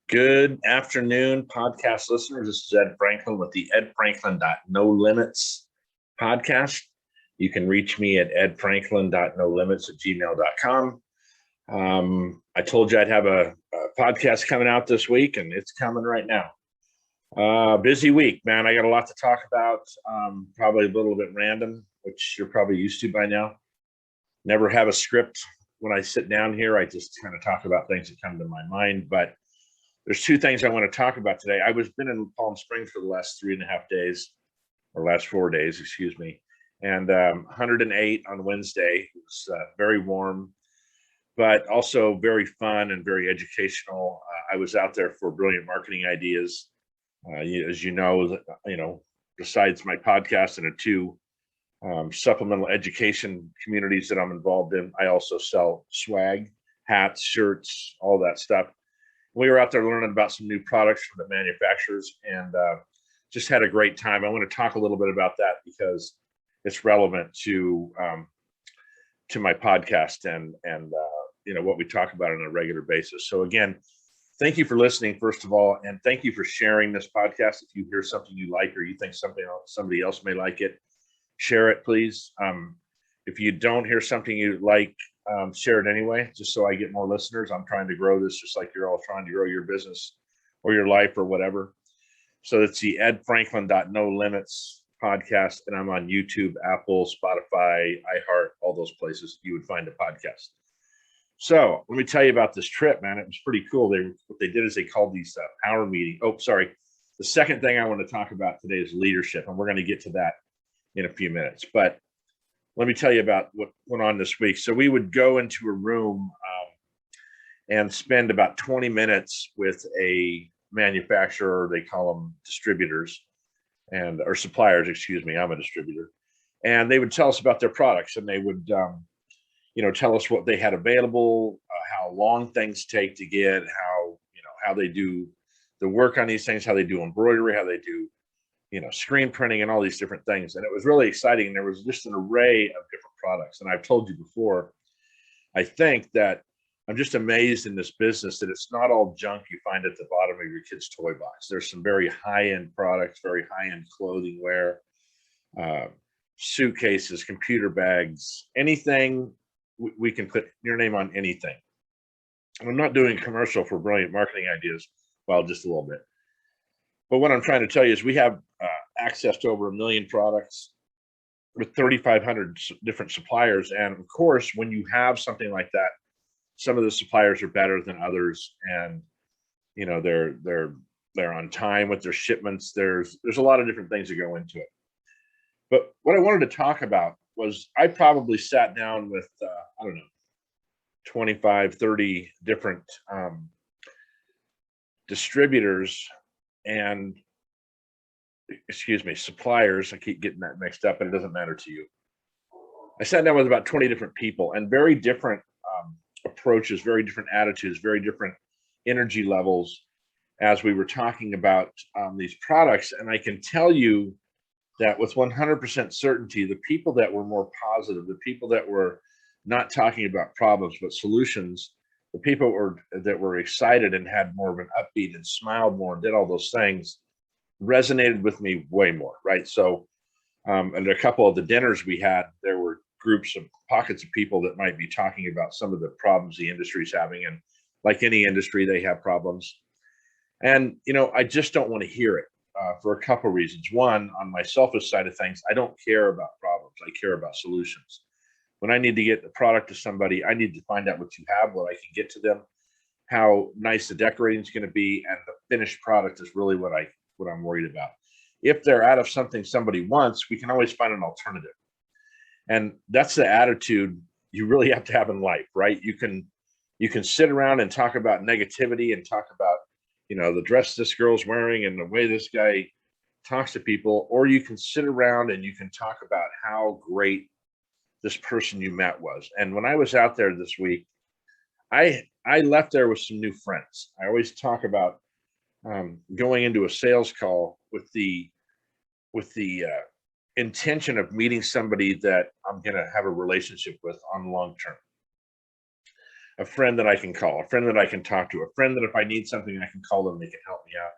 Good afternoon, podcast listeners. This is Ed Franklin with the Ed Franklin No Limits podcast. You can reach me at edfranklin.nolimits@gmail.com. I told you I'd have a podcast coming out this week, and it's coming right now. Busy week, man. I got a lot to talk about. Probably a little bit random, which you're probably used to by now. Never have a script when I sit down here. I just kind of talk about things that come to my mind, but there's two things I want to talk about today. I was been in Palm Springs for the last 3.5 days, or last 4 days, excuse me, and 108 on Wednesday. It was very warm, but also very fun and very educational. I was out there for Brilliant Marketing Ideas. As you know, besides my podcast and the two supplemental education communities that I'm involved in, I also sell swag, hats, shirts, all that stuff. We were out there learning about some new products from the manufacturers, and just had a great time. I want to talk a little bit about that because it's relevant to my podcast and what we talk about on a regular basis. So again, thank you for listening, first of all, and thank you for sharing this podcast. If you hear something you like or you think somebody else may like it, share it, please. If you don't hear something you like, share it anyway, just so I get more listeners. I'm trying to grow this just like you're all trying to grow your business or your life or whatever. So it's the Ed Franklin No Limits podcast, and I'm on YouTube, Apple, Spotify, iHeart, all those places you would find a podcast. So let me tell you about this trip, man. It was pretty cool. What they did is they called these power meeting. Oh, sorry. The second thing I want to talk about today is leadership, and we're going to get to that in a few minutes. But let me tell you about what went on this week. So we would go into a room and spend about 20 minutes with a manufacturer. They call them distributors or suppliers, excuse me. I'm a distributor. And they would tell us about their products, and they would, tell us what they had available, how long things take to get, how they do the work on these things, how they do embroidery, how they do screen printing and all these different things. And it was really exciting. There was just an array of different products. And I've told you before, I think that I'm just amazed in this business that it's not all junk you find at the bottom of your kid's toy box. There's some very high-end products, very high-end clothing wear, suitcases, computer bags, anything. We can put your name on anything. And I'm not doing a commercial for Brilliant Marketing Ideas, well, just a little bit. But what I'm trying to tell you is we have access to over 1 million products with 3,500 different suppliers. And of course, when you have something like that, some of the suppliers are better than others, and they're on time with their shipments. There's a lot of different things that go into it. But what I wanted to talk about was I probably sat down with 25, 30 different distributors and suppliers. I keep getting that mixed up, but it doesn't matter to you. I sat down with about 20 different people, and very different approaches, very different attitudes, very different energy levels as we were talking about these products. And I can tell you that with 100% certainty, the people that were more positive, the people that were not talking about problems but solutions, the people that were excited and had more of an upbeat and smiled more and did all those things resonated with me way more, right? So, and a couple of the dinners we had, there were groups of pockets of people that might be talking about some of the problems the industry is having. And like any industry, they have problems. And, I just don't want to hear it for a couple of reasons. One, on my selfish side of things, I don't care about problems. I care about solutions. When I need to get the product to somebody, I need to find out what you have, what I can get to them, how nice the decorating is going to be, and the finished product is really what I'm worried about. If they're out of something somebody wants, we can always find an alternative. And that's the attitude you really have to have in life, right? You can sit around and talk about negativity and talk about, the dress this girl's wearing and the way this guy talks to people, or you can sit around and you can talk about how great this person you met was. And when I was out there this week, I left there with some new friends. I always talk about going into a sales call with the intention of meeting somebody that I'm going to have a relationship with on long term. a friend that I can call, a friend that I can talk to, a friend that if I need something, I can call them, they can help me out.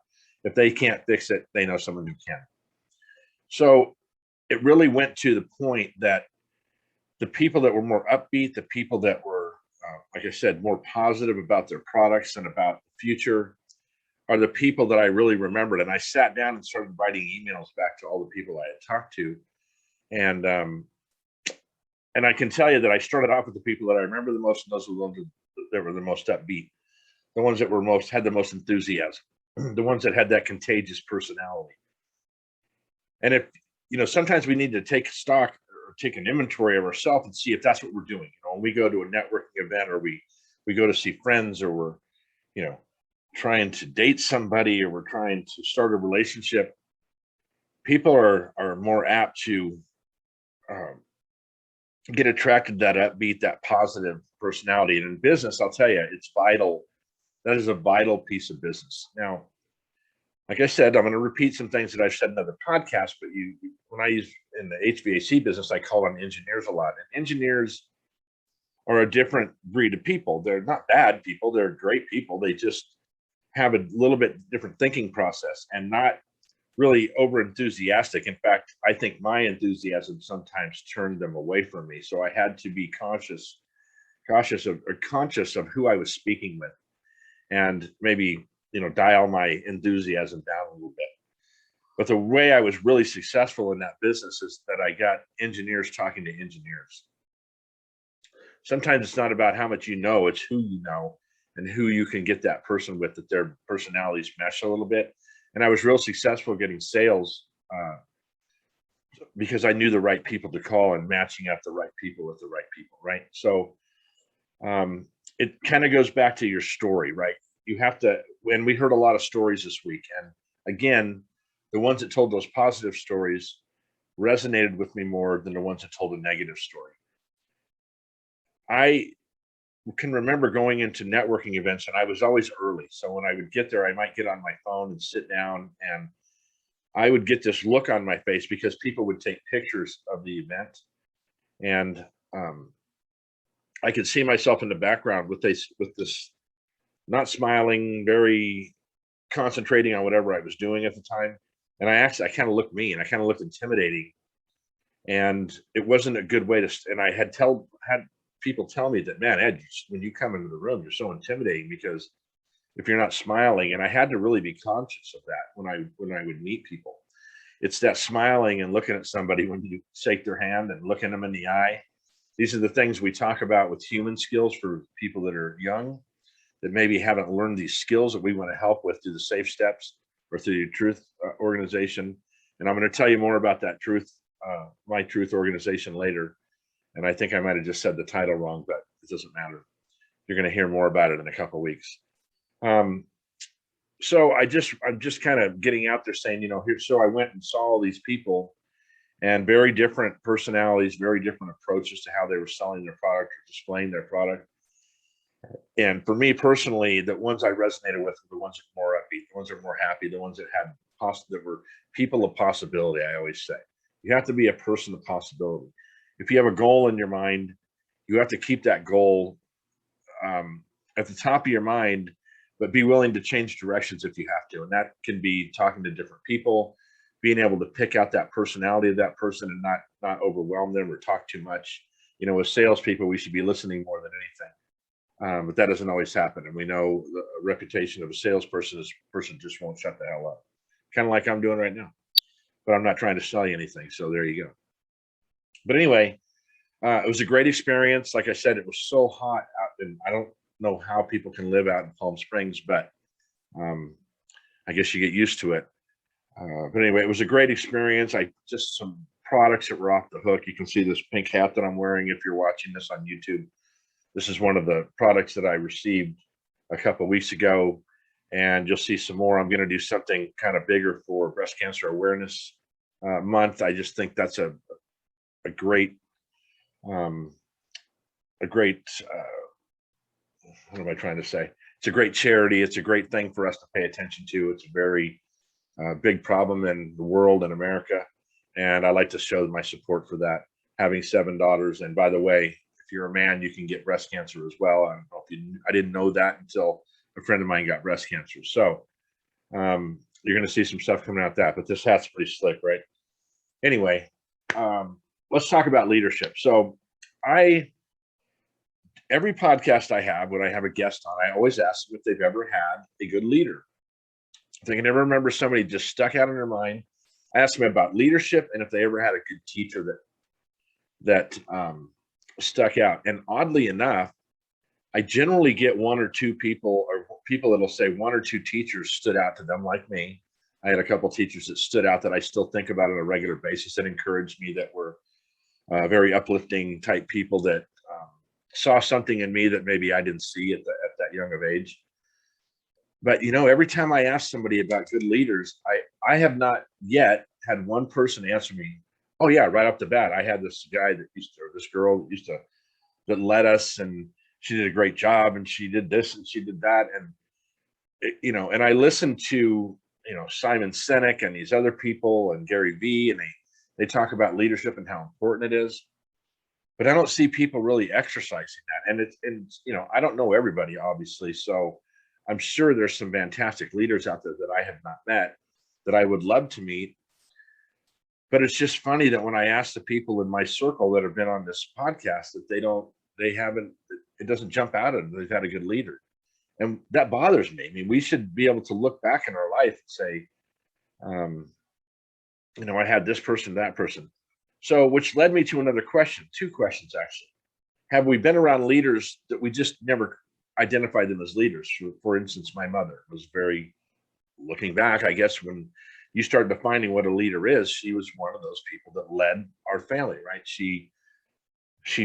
If they can't fix it, they know someone who can. So it really went to the point that the people that were more upbeat, the people that were, like I said, more positive about their products and about the future are the people that I really remembered. And I sat down and started writing emails back to all the people I had talked to. And I can tell you that I started off with the people that I remember the most, and those were the ones that were the most upbeat, the ones that were had the most enthusiasm, the ones that had that contagious personality. And if, sometimes we need to take stock or take an inventory of ourselves and see if that's what we're doing. When we go to a networking event, or we go to see friends, or we're, trying to date somebody, or we're trying to start a relationship, people are more apt to get attracted to that upbeat, that positive personality. And in business, I'll tell you, it's vital. That is a vital piece of business. Now, like I said, I'm going to repeat some things that I've said in other podcasts, but when I use in the HVAC business, I call on engineers a lot. And engineers are a different breed of people. They're not bad people. They're great people. They just have a little bit different thinking process and not really over enthusiastic. In fact, I think my enthusiasm sometimes turned them away from me. So I had to be conscious of who I was speaking with, and maybe, dial my enthusiasm down a little bit. But the way I was really successful in that business is that I got engineers talking to engineers. Sometimes it's not about how much you know, it's who you know and who you can get that person with, that their personalities mesh a little bit. And I was real successful getting sales because I knew the right people to call and matching up the right people with the right people, right? So it kind of goes back to your story, right? You have to, and we heard a lot of stories this week. And again, the ones that told those positive stories resonated with me more than the ones that told a negative story. I can remember going into networking events, and I was always early. So when I would get there, I might get on my phone and sit down, and I would get this look on my face because people would take pictures of the event. And I could see myself in the background with this not smiling, very concentrating on whatever I was doing at the time. And I kind of looked mean. I kind of looked intimidating, and it wasn't a good way to. And I had people tell me that, man, Ed, when you come into the room, you're so intimidating because if you're not smiling. And I had to really be conscious of that when I would meet people. It's that smiling and looking at somebody when you shake their hand and looking them in the eye. These are the things we talk about with human skills for people that are young, that maybe haven't learned these skills that we want to help with through the Safe Steps or through your Truth organization. And I'm going to tell you more about that my Truth organization later. And I think I might have just said the title wrong, but it doesn't matter. You're going to hear more about it in a couple of weeks. So I'm just kind of getting out there saying, so I went and saw all these people, and very different personalities, very different approaches to how they were selling their product or displaying their product. And for me personally, the ones I resonated with were the ones that were more upbeat, the ones that were more happy, the ones that that were people of possibility. I always say you have to be a person of possibility. If you have a goal in your mind, you have to keep that goal at the top of your mind, but be willing to change directions if you have to. And that can be talking to different people, being able to pick out that personality of that person and not overwhelm them or talk too much. With salespeople, we should be listening more than anything. But that doesn't always happen. And we know the reputation of a salesperson is person just won't shut the hell up. Kind of like I'm doing right now. But I'm not trying to sell you anything. So there you go. But anyway, it was a great experience. Like I said, it was so hot out, and I don't know how people can live out in Palm Springs, but I guess you get used to it. But anyway, it was a great experience. Just some products that were off the hook. You can see this pink hat that I'm wearing if you're watching this on YouTube. This is one of the products that I received a couple of weeks ago, and you'll see some more. I'm going to do something kind of bigger for Breast Cancer Awareness Month. I just think that's a great what am I trying to say? It's a great charity. It's a great thing for us to pay attention to. It's a very big problem in the world, in America. And I like to show my support for that. Having 7 daughters. And by the way, if you're a man, you can get breast cancer as well. I don't know if I didn't know that until a friend of mine got breast cancer. So you're going to see some stuff coming out that, but this hat's pretty slick, right? Anyway, let's talk about leadership. So every podcast I have, when I have a guest on, I always ask them if they've ever had a good leader. If they can ever remember somebody just stuck out in their mind, I ask them about leadership and if they ever had a good teacher that stuck out. And oddly enough, I generally get one or two people, or people that'll say one or two teachers stood out to them, like me. I had a couple teachers that stood out that I still think about on a regular basis, that encouraged me, that were very uplifting type people that saw something in me that maybe I didn't see at that young of age. But every time I ask somebody about good leaders, I have not yet had one person answer me, "Oh yeah, right off the bat, I had this guy that or this girl that led us, and she did a great job, and she did this and she did that." And and I listened to Simon Sinek and these other people and Gary Vee, and they talk about leadership and how important it is. But I don't see people really exercising that. And I don't know everybody, obviously. So I'm sure there's some fantastic leaders out there that I have not met that I would love to meet. But it's just funny that when I ask the people in my circle that have been on this podcast, that it doesn't jump out at them they've had a good leader. And that bothers me. I mean, we should be able to look back in our life and say, I had this person, that person. So, which led me to another question, two questions actually. Have we been around leaders that we just never identified them as leaders? For instance, my mother was looking back, I guess, when you start defining what a leader is, she was one of those people that led our family, right? She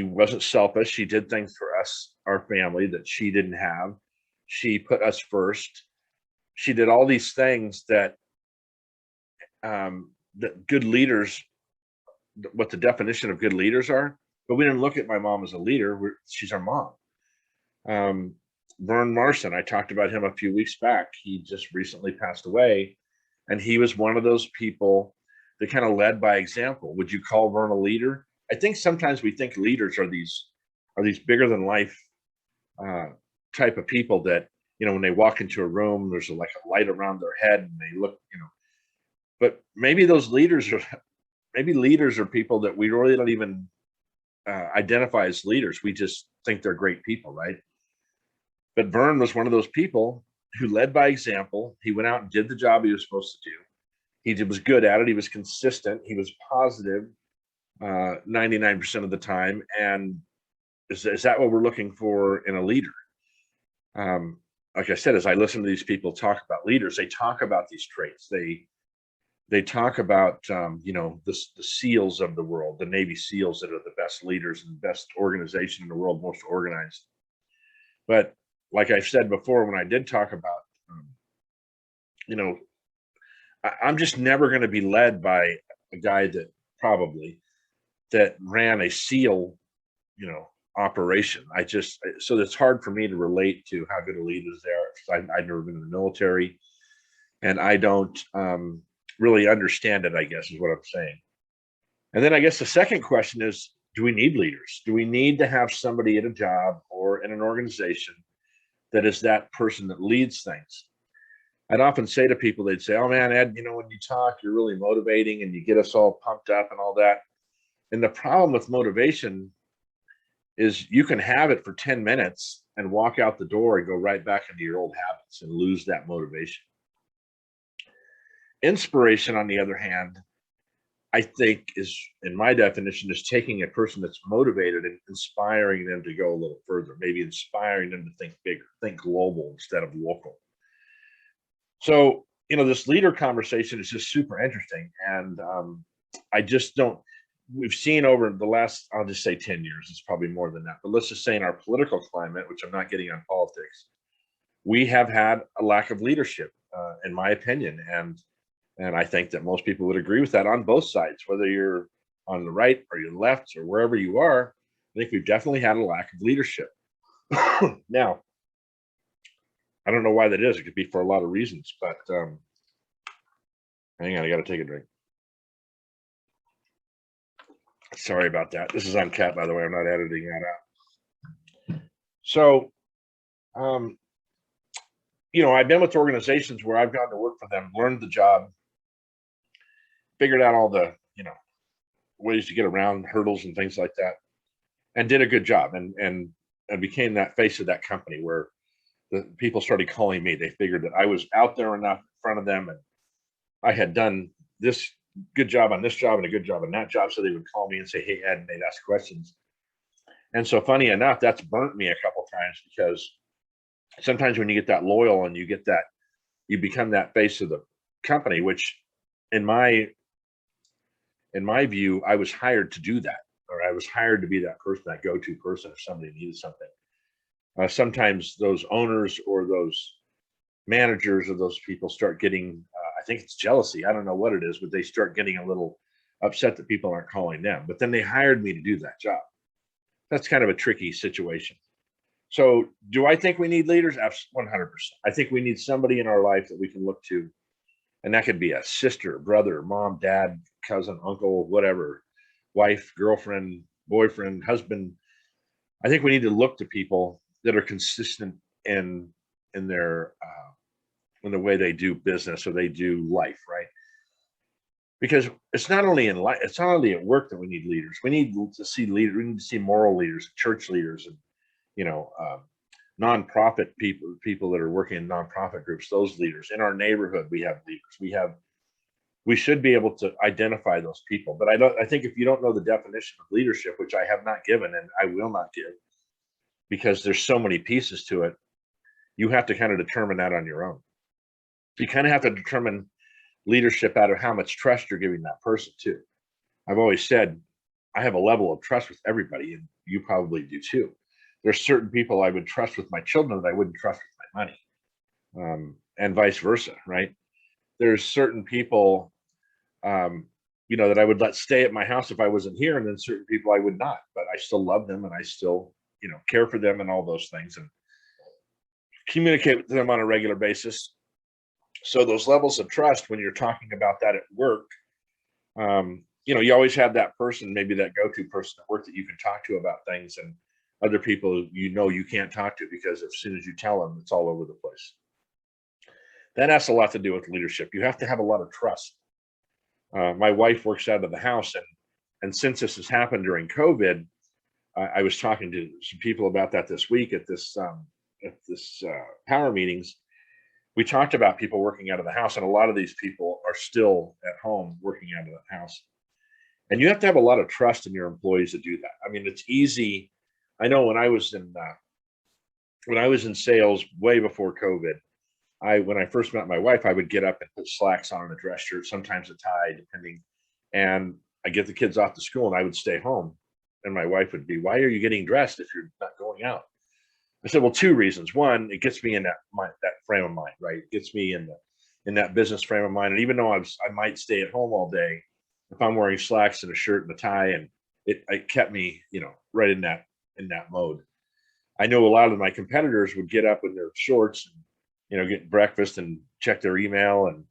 wasn't selfish. She did things for us, our family, that she didn't have. She put us first. She did all these things that good leaders, what the definition of good leaders are. But we didn't look at my mom as a leader. She's our mom. Vern Marson, I talked about him a few weeks back. He just recently passed away, and he was one of those people that kind of led by example. Would you call Vern a leader? I think sometimes we think leaders are these bigger than life type of people that when they walk into a room, there's like a light around their head, and they look, But maybe leaders are people that we really don't even identify as leaders. We just think they're great people, right? But Vern was one of those people who led by example. He went out and did the job he was supposed to do. He was good at it. He was consistent. He was positive 99% of the time. And is that what we're looking for in a leader? Like I said, as I listen to these people talk about leaders, they talk about these traits. They talk about the SEALs of the world, the Navy SEALs that are the best leaders and best organization in the world, most organized. But like I said before, when I did talk about, I'm just never going to be led by a guy that ran a SEAL, operation. So it's hard for me to relate to how good a leaders they are, because I've never been in the military, and I don't really understand it, I guess, is what I'm saying. And then I guess the second question is, do we need leaders? Do we need to have somebody at a job or in an organization that is that person that leads things? I'd often say to people, they'd say, "Oh man, Ed, when you talk, you're really motivating and you get us all pumped up and all that." And the problem with motivation is you can have it for 10 minutes and walk out the door and go right back into your old habits and lose that motivation. Inspiration, on the other hand, I think in my definition, is taking a person that's motivated and inspiring them to go a little further, maybe inspiring them to think bigger, think global instead of local. So, this leader conversation is just super interesting. And I just don't, we've seen over the last, I'll just say 10 years, it's probably more than that, but let's just say in our political climate, which I'm not getting on politics, we have had a lack of leadership, in my opinion. And I think that most people would agree with that on both sides, whether you're on the right or your left or wherever you are. I think we've definitely had a lack of leadership. Now, I don't know why that is. It could be for a lot of reasons, but hang on, I got to take a drink. Sorry about that. This is uncut, by the way. I'm not editing that out. So, um, I've been with organizations where I've gone to work for them, learned the job, figured out all the, ways to get around hurdles and things like that, and did a good job, and became that face of that company where the people started calling me. They figured that I was out there enough in front of them, and I had done this good job on this job and a good job on that job, so they would call me and say, "Hey, Ed," and they'd ask questions. And so, funny enough, that's burnt me a couple times because sometimes when you get that loyal and you become that face of the company, which in my view, I was hired to do that, or I was hired to be that person, that go-to person if somebody needed something. Sometimes those owners or those managers or those people start getting, I think it's jealousy. I don't know what it is, but they start getting a little upset that people aren't calling them. But then they hired me to do that job. That's kind of a tricky situation. So, do I think we need leaders? 100%. I think we need somebody in our life that we can look to, and that could be a sister, brother, mom, dad, cousin, uncle, whatever, wife, girlfriend, boyfriend, husband. I think we need to look to people that are consistent in their in the way they do business or they do life, right? Because it's not only in life, it's not only at work that we need leaders. We need to see leaders. We need to see moral leaders, church leaders, and you know, nonprofit people that are working in nonprofit groups. Those leaders in our neighborhood, we have leaders. We should be able to identify those people. But I think if you don't know the definition of leadership, which I have not given and I will not give, because there's so many pieces to it, you have to kind of determine that on your own. You kind of have to determine leadership out of how much trust you're giving that person too. I've always said I have a level of trust with everybody, and you probably do too. There's certain people I would trust with my children that I wouldn't trust with my money, and vice versa, right? There's certain people, that I would let stay at my house if I wasn't here, and then certain people I would not. But I still love them, and I still, care for them, and all those things, and communicate with them on a regular basis. So those levels of trust, when you're talking about that at work, you always have that person, maybe that go-to person at work that you can talk to about things, and other people you can't talk to because as soon as you tell them, it's all over the place. That has a lot to do with leadership. You have to have a lot of trust. My wife works out of the house, and since this has happened during COVID, I was talking to some people about that this week at this power meetings. We talked about people working out of the house, and a lot of these people are still at home working out of the house. And you have to have a lot of trust in your employees to do that. I mean, it's easy. I know when I was in sales way before COVID, when I first met my wife, I would get up and put slacks on and a dress shirt, sometimes a tie, depending. And I get the kids off to school, and I would stay home. And my wife would be, "Why are you getting dressed if you're not going out?" I said, "Well, two reasons. One, it gets me in that frame of mind, right? It gets me in that business frame of mind. And even though I might stay at home all day, if I'm wearing slacks and a shirt and a tie, and it kept me, right in that mode. I know a lot of my competitors would get up in their shorts and, get breakfast and check their email and,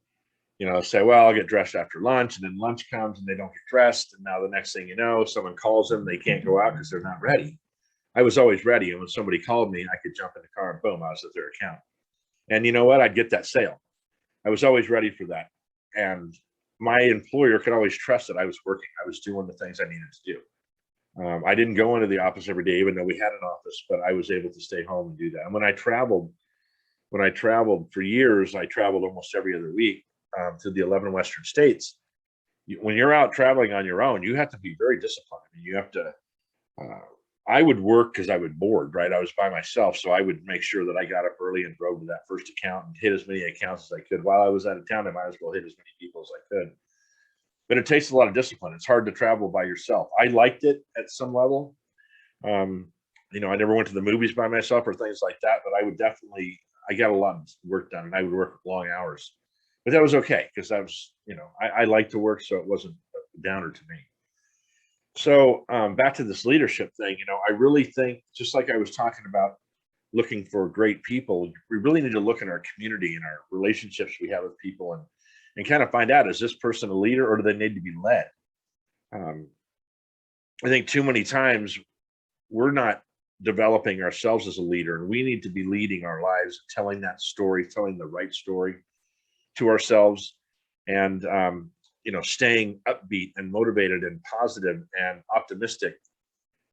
say, well, I'll get dressed after lunch. And then lunch comes and they don't get dressed. And now the next thing you know, someone calls them, they can't go out because they're not ready. I was always ready. And when somebody called me, I could jump in the car and boom, I was at their account. And you know what? I'd get that sale. I was always ready for that. And my employer could always trust that I was working. I was doing the things I needed to do. I didn't go into the office every day, even though we had an office, but I was able to stay home and do that. And when I traveled for years, I traveled almost every other week to the 11 Western states. When you're out traveling on your own, you have to be very disciplined. You have to, I would work because I would board, right? I was by myself. So I would make sure that I got up early and drove to that first account and hit as many accounts as I could. While I was out of town, I might as well hit as many people as I could. But it takes a lot of discipline. It's hard to travel by yourself. I liked it at some level. I never went to the movies by myself or things like that, but I got a lot of work done, and I would work long hours. But that was okay because I was, I like to work, so it wasn't a downer to me. So back to this leadership thing, I really think, just like I was talking about looking for great people, we really need to look in our community and our relationships we have with people and kind of find out, is this person a leader or do they need to be led? I think too many times we're not developing ourselves as a leader, and we need to be leading our lives, telling that story, telling the right story to ourselves, and staying upbeat and motivated and positive and optimistic.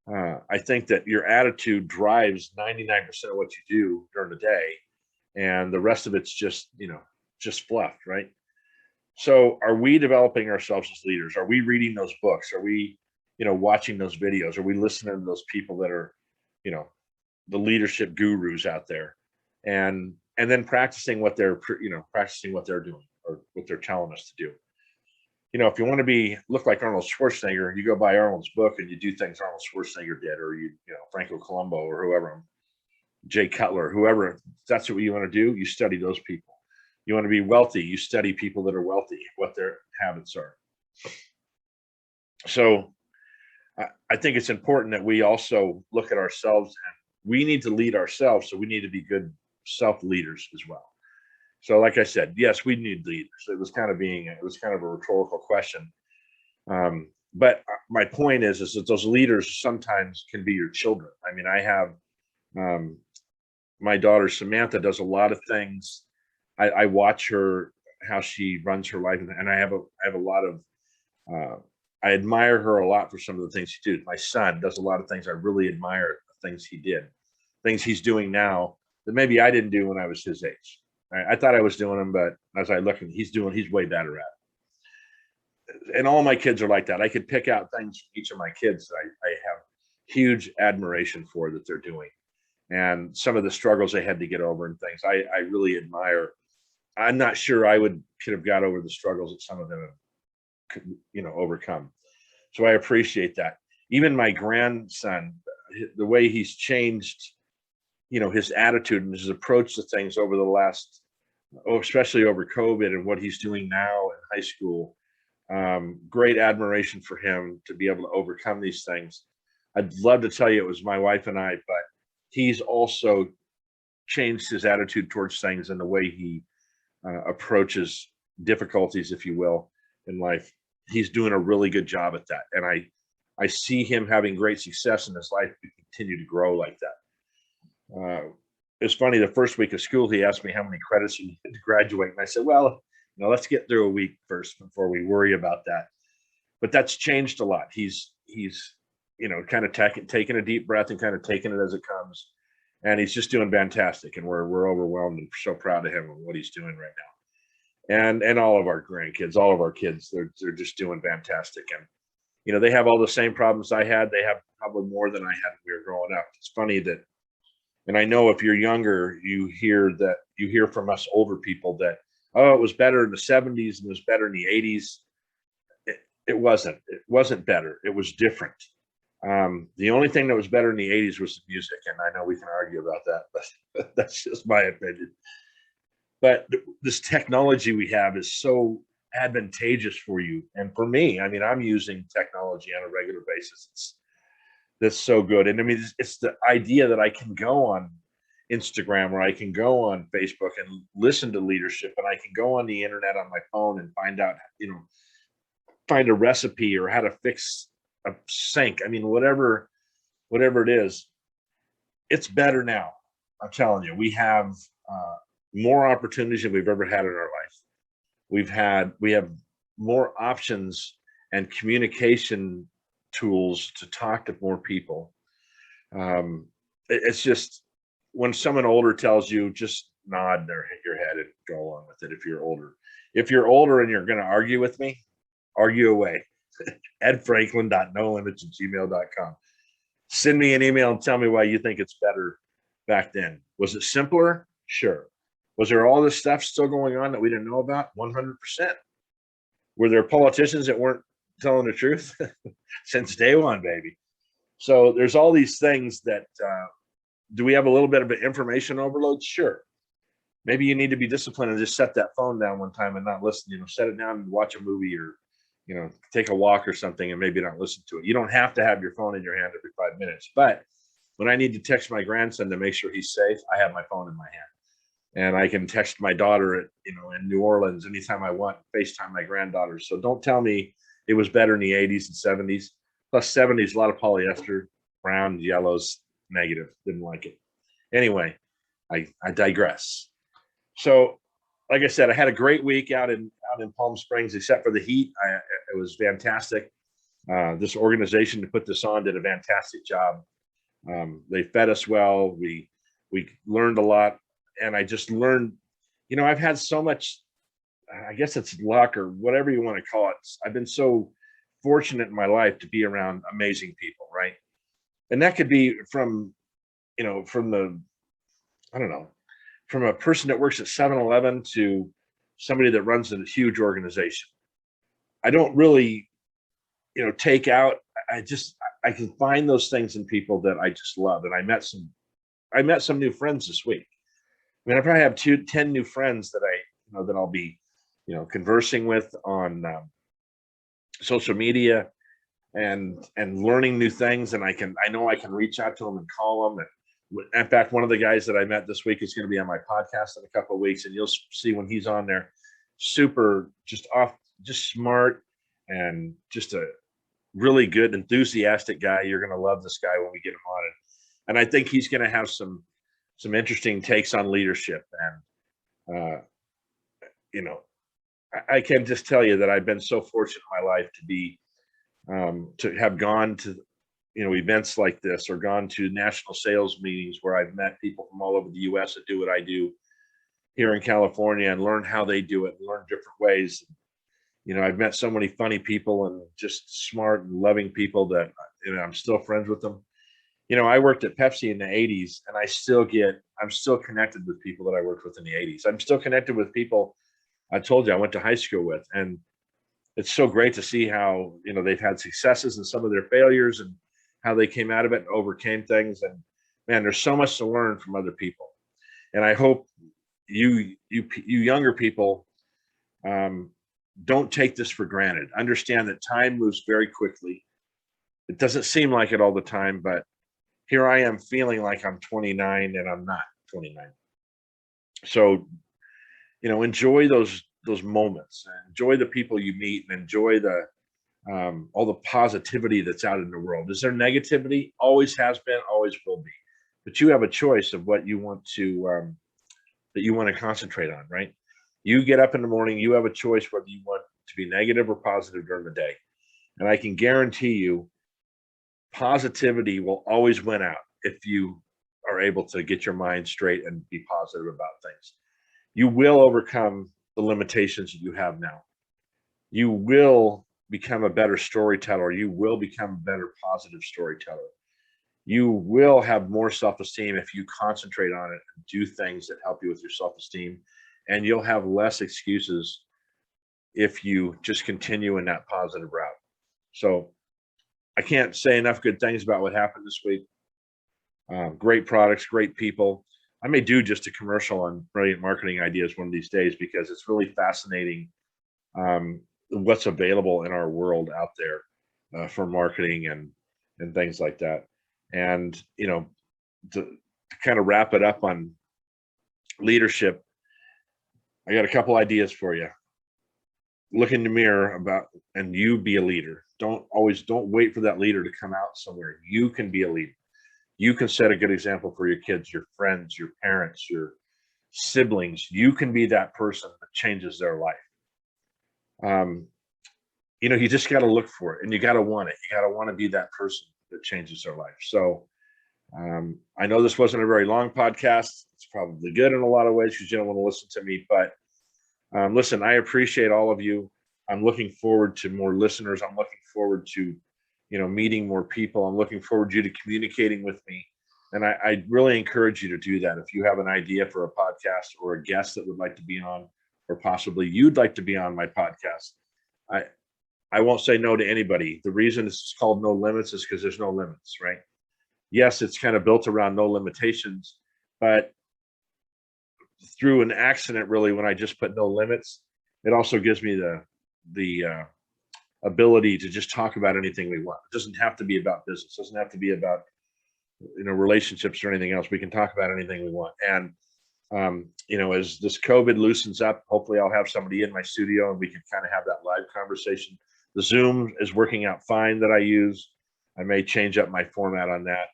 I think that your attitude drives 99% of what you do during the day, and the rest of it's just fluff, right? So, are we developing ourselves as leaders? Are we reading those books? Are we, watching those videos? Are we listening to those people that are, you know, the leadership gurus out there, and then practicing what practicing what they're doing or what they're telling us to do? If you want to look like Arnold Schwarzenegger, you go buy Arnold's book and you do things Arnold Schwarzenegger did, or Franco Colombo or whoever, Jay Cutler, whoever. If that's what you want to do, you study those people. You want to be wealthy, you study people that are wealthy, what their habits are. So I think it's important that we also look at ourselves, and we need to lead ourselves. So we need to be good self leaders as well. So, like I said, yes, we need leaders. It was kind of a rhetorical question. But my point is that those leaders sometimes can be your children. I mean, I have my daughter Samantha does a lot of things. I watch her, how she runs her life, and I have a lot of I admire her a lot for some of the things she did. My son does a lot of things I really admire, the things he did, things he's doing now that maybe I didn't do when I was his age. I thought I was doing them, but as I look, he's way better at it. And all my kids are like that. I could pick out things from each of my kids that I have huge admiration for that they're doing, and some of the struggles they had to get over and things I really admire. I'm not sure I could have got over the struggles that some of them have overcome. So I appreciate that. Even my grandson, the way he's changed, his attitude and his approach to things over the last, especially over COVID, and what he's doing now in high school. Great admiration for him to be able to overcome these things. I'd love to tell you it was my wife and I, but he's also changed his attitude towards things and the way he approaches difficulties, if you will, in life. He's doing a really good job at that, and I see him having great success in his life to continue to grow like that. It's funny. The first week of school, he asked me how many credits he needed to graduate, and I said, "Well, let's get through a week first before we worry about that." But that's changed a lot. He's kind of taking a deep breath and kind of taking it as it comes, and he's just doing fantastic. And we're overwhelmed and so proud of him and what he's doing right now. And all of our grandkids, all of our kids, they're just doing fantastic. And they have all the same problems I had. They have probably more than I had when we were growing up. It's funny that, and I know if you're younger, you hear from us older people that, oh, it was better in the 70s and it was better in the 80s. It wasn't. It wasn't better. It was different. The only thing that was better in the 80s was the music, and I know we can argue about that, but that's just my opinion. But this technology we have is so advantageous for you and for me. I mean, I'm using technology on a regular basis. That's so good. And I mean, it's the idea that I can go on Instagram or I can go on Facebook and listen to leadership, and I can go on the internet on my phone and find out, find a recipe or how to fix a sink. I mean, whatever it is, it's better now. I'm telling you, we have more opportunities than we've ever had in our life. We have more options and communication tools to talk to more people. It's just, when someone older tells you, just nod your head and go along with it. If you're older and you're going to argue with me, argue away. edfranklin.nolimits@gmail.com. Send me an email and tell me why you think it's better back then. Was it simpler? Sure. Was there all this stuff still going on that we didn't know about? 100%. Were there politicians that weren't telling the truth? Since day one, baby. So there's all these things that, do we have a little bit of an information overload? Sure. Maybe you need to be disciplined and just set that phone down one time and not listen, set it down and watch a movie, or, take a walk or something and maybe not listen to it. You don't have to have your phone in your hand every 5 minutes. But when I need to text my grandson to make sure he's safe, I have my phone in my hand. And I can text my daughter, in New Orleans anytime I want, FaceTime my granddaughter. So don't tell me it was better in the 80s and 70s. Plus 70s, a lot of polyester, brown, yellows. negative, didn't like it. Anyway, I digress. So, like I said, I had a great week out in Palm Springs, except for the heat. It was fantastic. This organization to put this on did a fantastic job. They fed us well. We learned a lot, and I just learned. I've had so much. I guess it's luck or whatever you want to call it. I've been so fortunate in my life to be around amazing people, right? And that could be from, from the, I don't know, from a person that works at 7-Eleven to somebody that runs a huge organization. I don't really, take out. I can find those things in people that I just love. And I met some new friends this week. I mean, I probably have 10 new friends that that I'll be, conversing with on social media and learning new things. And I know I can reach out to them and call them. And in fact, one of the guys that I met this week is going to be on my podcast in a couple of weeks, and you'll see when he's on there. Super, just smart, and just a really good, enthusiastic guy. You're going to love this guy when we get him on it, and I think he's going to have some interesting takes on leadership. And I can just tell you that I've been so fortunate in my life to have gone to events like this, or gone to national sales meetings where I've met people from all over the U.S. that do what I do here in California, and learn how they do it, and learn different ways. I've met so many funny people and just smart and loving people that I'm still friends with them. I worked at Pepsi in the 80s, and I'm still connected with people that I worked with in the 80s. I'm still connected with people I told you I went to high school with. And it's so great to see how, they've had successes and some of their failures, and how they came out of it and overcame things. And man, there's so much to learn from other people. And I hope you younger people, don't take this for granted. Understand that time moves very quickly. It doesn't seem like it all the time, but here I am feeling like I'm 29 and I'm not 29. So, enjoy those moments, and enjoy the people you meet, and enjoy all the positivity that's out in the world. Is there negativity? Always has been, always will be. But you have a choice of what you want to concentrate on, right? You get up in the morning, you have a choice whether you want to be negative or positive during the day. And I can guarantee you, positivity will always win out if you are able to get your mind straight and be positive about things. You will overcome the limitations that you have now. You will become a better storyteller. You will become a better positive storyteller. You will have more self-esteem if you concentrate on it and do things that help you with your self-esteem. And you'll have less excuses if you just continue in that positive route. So I can't say enough good things about what happened this week. Great products, great people. I may do just a commercial on brilliant marketing ideas one of these days, because it's really fascinating what's available in our world out there for marketing and things like that. And to kind of wrap it up on leadership, I got a couple ideas for you. Look in the mirror and you be a leader. Don't wait for that leader to come out somewhere. You can be a leader. You can set a good example for your kids, your friends, your parents, your siblings. You can be that person that changes their life. You just got to look for it, and you got to want it. You got to want to be that person that changes their life. So I know this wasn't a very long podcast. It's probably good in a lot of ways because you don't want to listen to me, but listen, I appreciate all of you. I'm looking forward to more listeners. I'm looking forward to, meeting more people. I'm looking forward to you to communicating with me. And I really encourage you to do that. If you have an idea for a podcast, or a guest that would like to be on, or possibly you'd like to be on my podcast, I won't say no to anybody. The reason this is called No Limits is because there's no limits, right? Yes, it's kind of built around no limitations, but through an accident, really, when I just put no limits, it also gives me the ability to just talk about anything we want. It doesn't have to be about business. It doesn't have to be about relationships or anything else. We can talk about anything we want. And as this COVID loosens up, hopefully I'll have somebody in my studio and we can kind of have that live conversation. The Zoom is working out fine that I use. I may change up my format on that.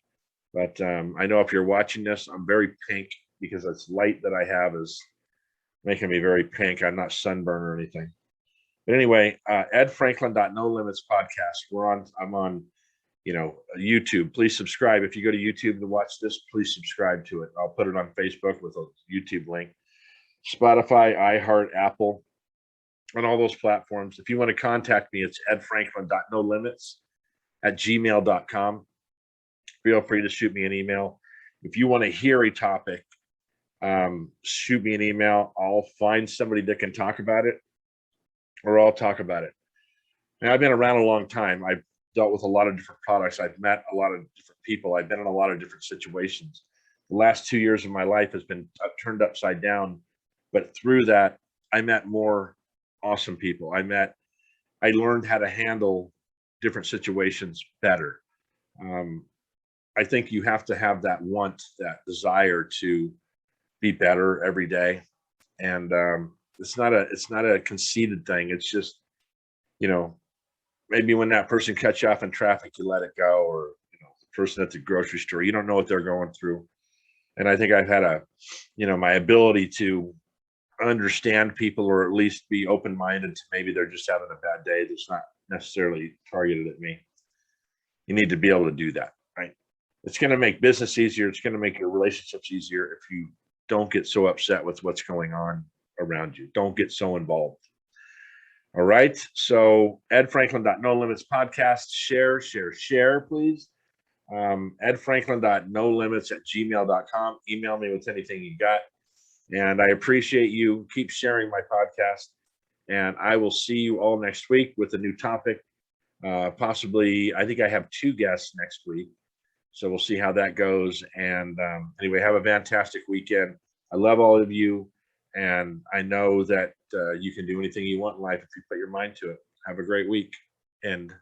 But I know if you're watching this, I'm very pink because this light that I have is making me very pink. I'm not sunburned or anything. But anyway, Ed Franklin No Limits podcast. I'm on, YouTube. Please subscribe. If you go to YouTube to watch this, please subscribe to it. I'll put it on Facebook with a YouTube link. Spotify, iHeart, Apple, on all those platforms. If you want to contact me, it's edfranklin.nolimits@gmail.com. Feel free to shoot me an email. If you want to hear a topic, shoot me an email. I'll find somebody that can talk about it, or I'll talk about it. Now, I've been around a long time. I've dealt with a lot of different products. I've met a lot of different people. I've been in a lot of different situations. The last 2 years of my life has been turned upside down, but through that, I met more awesome people. I learned how to handle different situations better. I think you have to have that want, that desire to be better every day. And it's not a conceited thing. It's just, maybe when that person cuts you off in traffic, you let it go, or the person at the grocery store, you don't know what they're going through. And I think I've had my ability to understand people, or at least be open-minded to maybe they're just having a bad day that's not necessarily targeted at me. You need to be able to do that, right? It's going to make business easier. It's going to make your relationships easier if you don't get so upset with what's going on around you. Don't get so involved. All right. So Ed Franklin No Limits podcast, share, please. edfranklin.nolimits@gmail.com. Email me with anything you got. And I appreciate you. Keep sharing my podcast. And I will see you all next week with a new topic. Possibly, I think I have 2 guests next week. So we'll see how that goes. And anyway, have a fantastic weekend. I love all of you. And I know that you can do anything you want in life if you put your mind to it. Have a great week. And